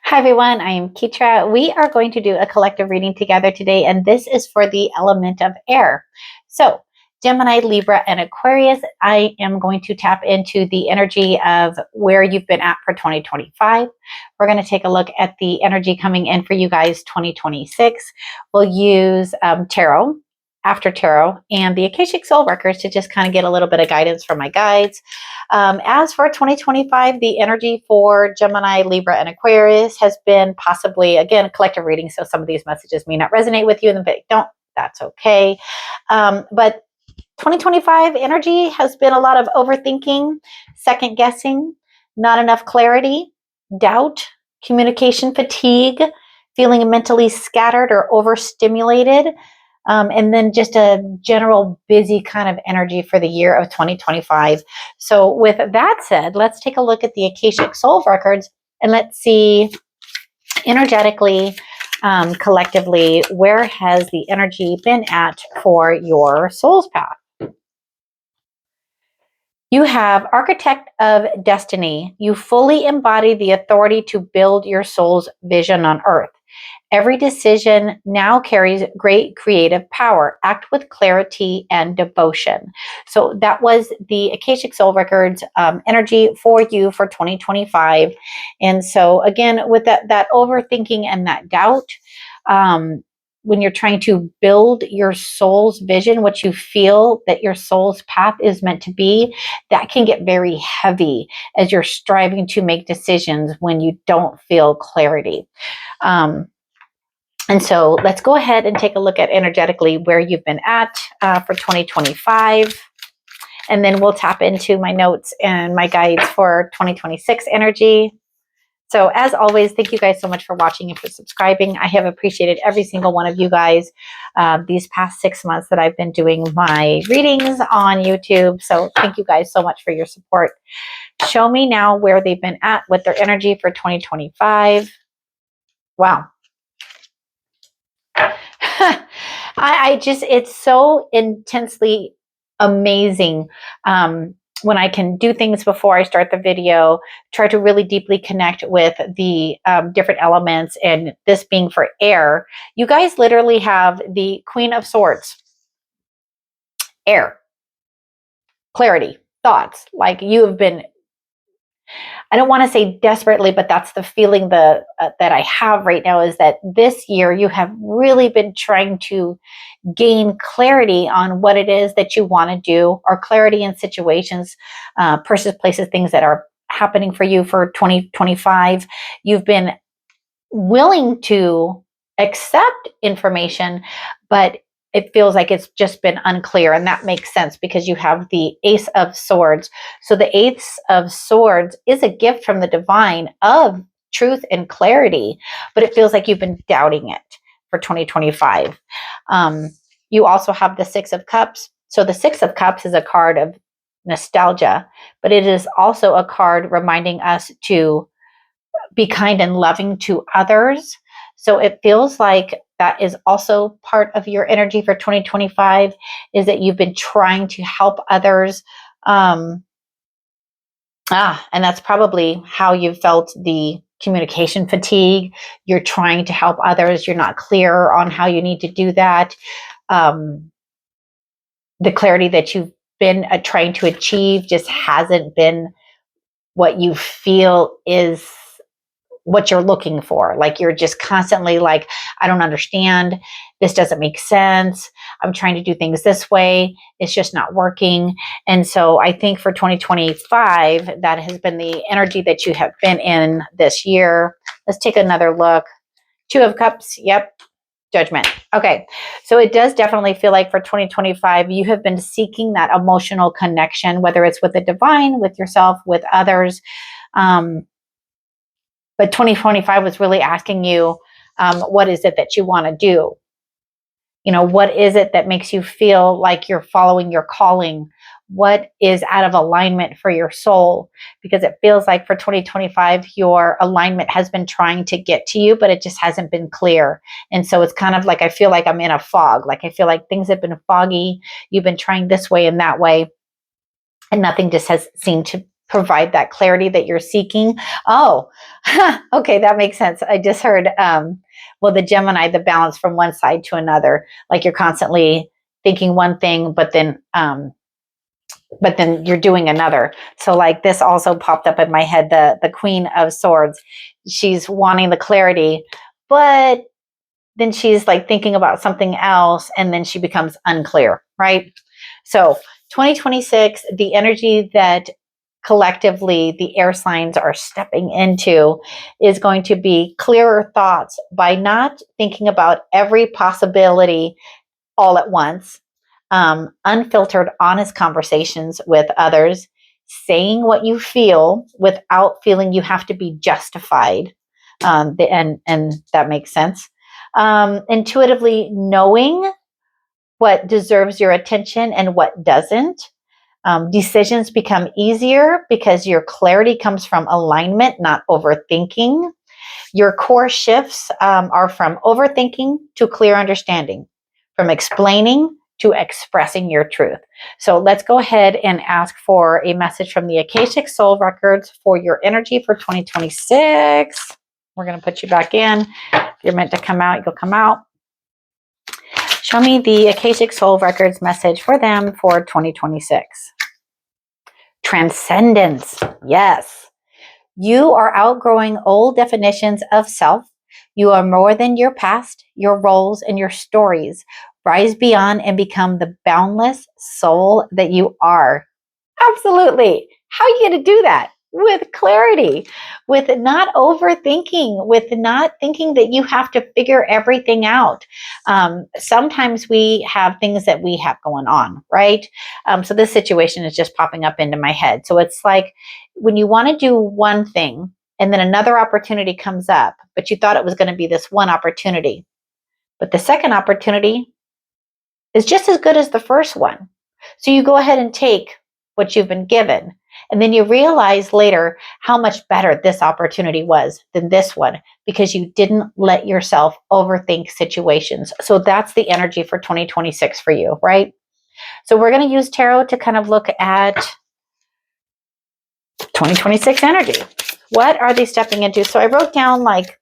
Hi everyone, I am Ketra. We are going to do a collective reading together today, and this is for the element of air. So, Gemini, Libra, and Aquarius, I am going to tap into the energy of where you've been at for 2025. We're going to take a look at the energy coming in for you guys 2026. We'll use tarot, after tarot, and the Akashic Soul Records to just kind of get a little bit of guidance from my guides. As for 2025, the energy for Gemini, Libra, and Aquarius has been possibly, again, a collective reading. So some of these messages may not resonate with you, and if they don't, that's okay. But 2025 energy has been a lot of overthinking, second guessing, not enough clarity, doubt, communication fatigue, feeling mentally scattered or overstimulated. And then just a general busy kind of energy for the year of 2025. So with that said, let's take a look at the Akashic Soul Records and let's see energetically, collectively, where has the energy been at for your soul's path? You have Architect of Destiny. You fully embody the authority to build your soul's vision on earth. Every decision now carries great creative power. Act with clarity and devotion. So that was the Akashic Soul Records energy for you for 2025. And so again, with that overthinking and that doubt, when you're trying to build your soul's vision, what you feel that your soul's path is meant to be, that can get very heavy as you're striving to make decisions when you don't feel clarity. And so let's go ahead and take a look at energetically where you've been at for 2025. And then we'll tap into my notes and my guides for 2026 energy. So as always, thank you guys so much for watching and for subscribing. I have appreciated every single one of you guys these past 6 months that I've been doing my readings on YouTube. So thank you guys so much for your support. Show me now where they've been at with their energy for 2025. Wow. It's so intensely amazing when I can do things before I start the video, try to really deeply connect with the different elements, and this being for air. You guys literally have the Queen of Swords, air, clarity, thoughts, like you have been, I don't want to say desperately, but that's the feeling that I have right now, is that this year you have really been trying to gain clarity on what it is that you want to do, or clarity in situations, persons, places, things that are happening for you for 2025. You've been willing to accept information, but it feels like it's just been unclear. And that makes sense because you have the Ace of Swords. So the Ace of Swords is a gift from the divine of truth and clarity, but it feels like you've been doubting it for 2025. You also have the Six of Cups. So the Six of Cups is a card of nostalgia, but it is also a card reminding us to be kind and loving to others. So it feels like that is also part of your energy for 2025, is that you've been trying to help others. And that's probably how you felt the communication fatigue. You're trying to help others. You're not clear on how you need to do that. The clarity that you've been trying to achieve just hasn't been what you feel is what you're looking for. Like you're just constantly like, I don't understand. This doesn't make sense. I'm trying to do things this way. It's just not working. And so I think for 2025, that has been the energy that you have been in this year. Let's take another look. Two of Cups. Yep. Judgment. Okay. So it does definitely feel like for 2025, you have been seeking that emotional connection, whether it's with the divine, with yourself, with others. But 2025 was really asking you, what is it that you want to do? You know, what is it that makes you feel like you're following your calling? What is out of alignment for your soul? Because it feels like for 2025, your alignment has been trying to get to you, but it just hasn't been clear. And so it's kind of like, I feel like I'm in a fog. Like I feel like things have been foggy. You've been trying this way and that way, and nothing just has seemed to provide that clarity that you're seeking. Oh, okay, that makes sense. I just heard, well, the Gemini, the balance from one side to another, like you're constantly thinking one thing, but then you're doing another. So like this also popped up in my head, the Queen of Swords. She's wanting the clarity, but then she's like thinking about something else, and then she becomes unclear, right? So 2026, the energy that collectively the air signs are stepping into is going to be clearer thoughts by not thinking about every possibility all at once, unfiltered, honest conversations with others, saying what you feel without feeling you have to be justified. And that makes sense. Intuitively knowing what deserves your attention and what doesn't. Decisions become easier because your clarity comes from alignment, not overthinking. Your core shifts are from overthinking to clear understanding, from explaining to expressing your truth. So let's go ahead and ask for a message from the Akashic Soul Records for your energy for 2026. We're going to put you back in. If you're meant to come out, you'll come out. Show me the Akashic Soul Records message for them for 2026. Transcendence. Yes. You are outgrowing old definitions of self. You are more than your past, your roles, and your stories. Rise beyond and become the boundless soul that you are. Absolutely. How are you going to do that? With clarity, with not overthinking, with not thinking that you have to figure everything out. Sometimes we have things that we have going on, right? So this situation is just popping up into my head. So it's like when you want to do one thing and then another opportunity comes up, but you thought it was going to be this one opportunity. But the second opportunity is just as good as the first one. So you go ahead and take what you've been given. And then you realize later how much better this opportunity was than this one because you didn't let yourself overthink situations. So that's the energy for 2026 for you, right? So we're going to use tarot to kind of look at 2026 energy. What are they stepping into? So I wrote down like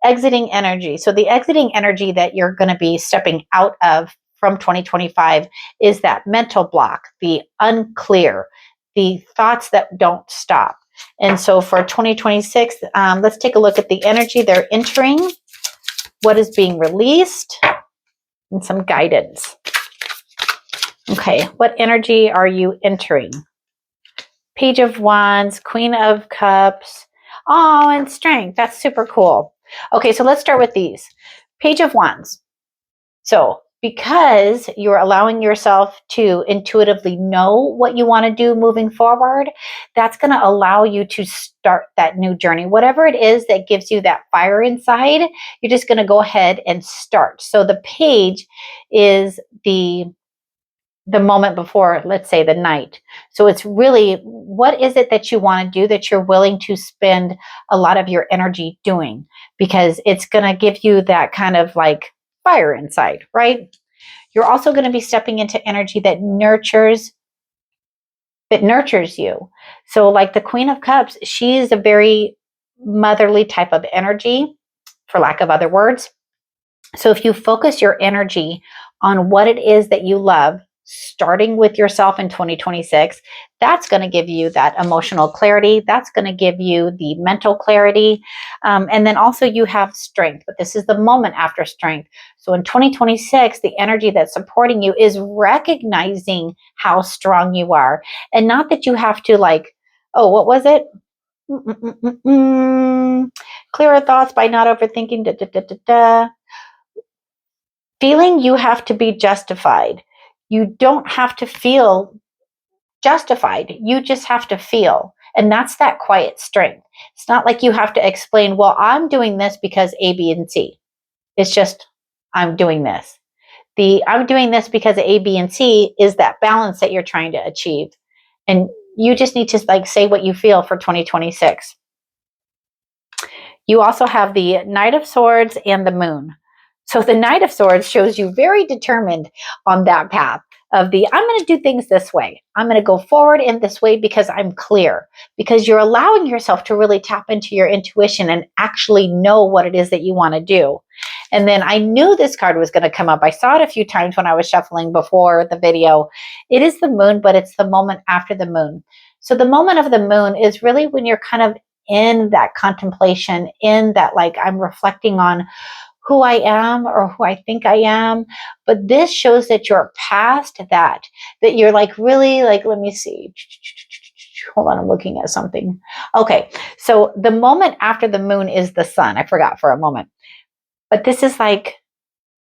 exiting energy. So the exiting energy that you're going to be stepping out of from 2025 is that mental block, the unclear, the thoughts that don't stop. And so for 2026, let's take a look at the energy they're entering, what is being released, and some guidance. Okay, what energy are you entering? Page of Wands, Queen of Cups, oh, and Strength. That's super cool. Okay, so let's start with these. Page of Wands. So because you're allowing yourself to intuitively know what you want to do moving forward, that's going to allow you to start that new journey. Whatever it is that gives you that fire inside, you're just going to go ahead and start. So the page is the moment before, let's say, the night. So it's really, what is it that you want to do that you're willing to spend a lot of your energy doing? Because it's going to give you that kind of like fire inside, right? You're also going to be stepping into energy that nurtures you. So like the Queen of Cups, she is a very motherly type of energy, for lack of other words. So if you focus your energy on what it is that you love, starting with yourself in 2026, that's going to give you that emotional clarity. That's going to give you the mental clarity. And then also you have strength, but this is the moment after strength. So in 2026, the energy that's supporting you is recognizing how strong you are. And not that you have to like, oh, what was it? Clearer thoughts by not overthinking. Feeling you have to be justified. You don't have to feel justified. You just have to feel. And that's that quiet strength. It's not like you have to explain, well, I'm doing this because A, B, and C. It's just, I'm doing this. The I'm doing this because of A, B, and C is that balance that you're trying to achieve. And you just need to like say what you feel for 2026. You also have the Knight of Swords and the Moon. So the Knight of Swords shows you very determined on that path of the, I'm going to do things this way. I'm going to go forward in this way because I'm clear, because you're allowing yourself to really tap into your intuition and actually know what it is that you want to do. And then I knew this card was going to come up. I saw it a few times when I was shuffling before the video. It is the moon, but it's the moment after the moon. So the moment of the moon is really when you're kind of in that contemplation, in that, like, I'm reflecting on who I am or who I think I am. But this shows that you're past that you're like really like, let me see. Hold on, I'm looking at something. Okay, so the moment after the moon is the sun. I forgot for a moment. But this is like,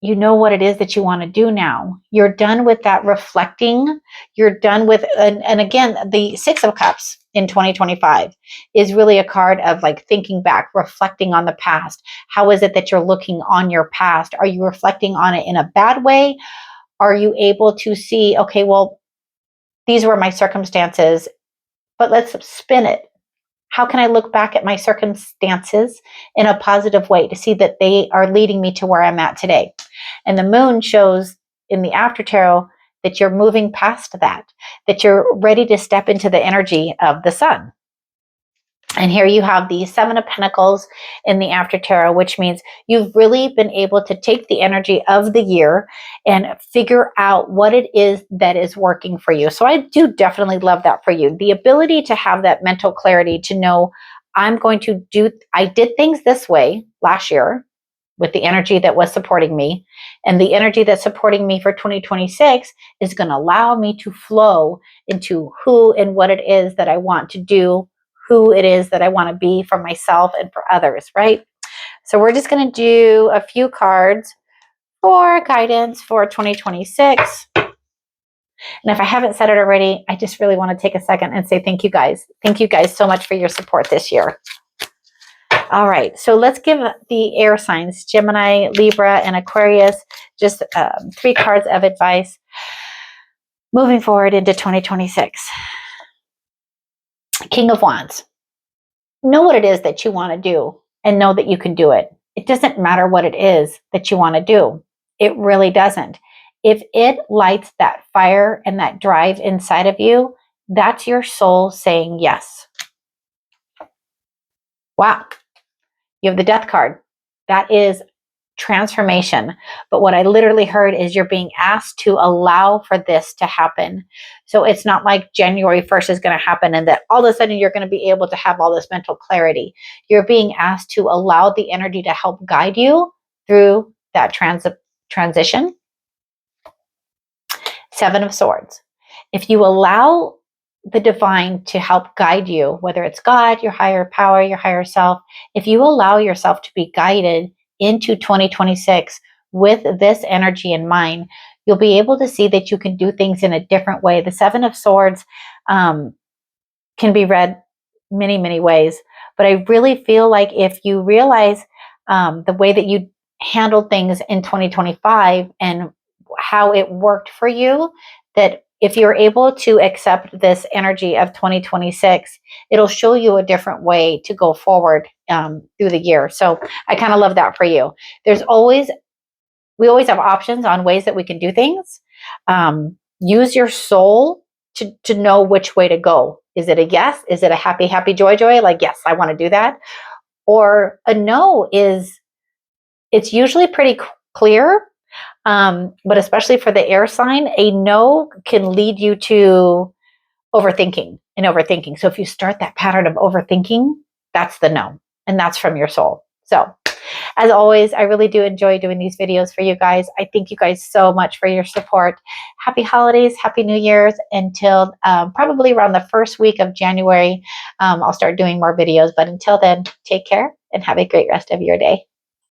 you know what it is that you want to do now. You're done with that reflecting. You're done with, and again, the Six of Cups in 2025 is really a card of like thinking back, reflecting on the past. How is it that you're looking on your past? Are you reflecting on it in a bad way? Are you able to see, okay, well, these were my circumstances, but let's spin it. How can I look back at my circumstances in a positive way to see that they are leading me to where I'm at today? And the moon shows in the after tarot that you're moving past that you're ready to step into the energy of the sun. And here you have the Seven of Pentacles in the after tarot, which means you've really been able to take the energy of the year and figure out what it is that is working for you. So I do definitely love that for you. The ability to have that mental clarity to know, I did things this way last year with the energy that was supporting me, and the energy that's supporting me for 2026 is going to allow me to flow into who and what it is that I want to do, who it is that I want to be for myself and for others, right? So we're just going to do a few cards for guidance for 2026. And if I haven't said it already, I just really want to take a second and say thank you guys. Thank you guys so much for your support this year. All right, so let's give the air signs, Gemini, Libra, and Aquarius, just 3 cards of advice moving forward into 2026. King of Wands. Know what it is that you want to do and know that you can do it. It doesn't matter what it is that you want to do. It really doesn't. If it lights that fire and that drive inside of you, that's your soul saying yes. Wow. You have the Death card. That is transformation. But what I literally heard is you're being asked to allow for this to happen. So it's not like January 1st is going to happen and that all of a sudden you're going to be able to have all this mental clarity. You're being asked to allow the energy to help guide you through that transition. Seven of Swords. If you allow the divine to help guide you, whether it's God, your higher power, your higher self, if you allow yourself to be guided into 2026 with this energy in mind, you'll be able to see that you can do things in a different way. The Seven of Swords can be read many, many ways, but I really feel like if you realize the way that you handled things in 2025 and how it worked for you, that if you're able to accept this energy of 2026, it'll show you a different way to go forward through the year. So I kind of love that for you. We always have options on ways that we can do things. Use your soul to know which way to go. Is it a yes? Is it a happy, happy, joy, joy? Like, yes, I want to do that. Or a no it's usually pretty clear. But especially for the air sign, a no can lead you to overthinking. So if you start that pattern of overthinking, that's the no, and that's from your soul. So as always, I really do enjoy doing these videos for you guys. I thank you guys so much for your support. Happy holidays, happy New Year's. Until probably around the first week of January, I'll start doing more videos. But until then, take care and have a great rest of your day.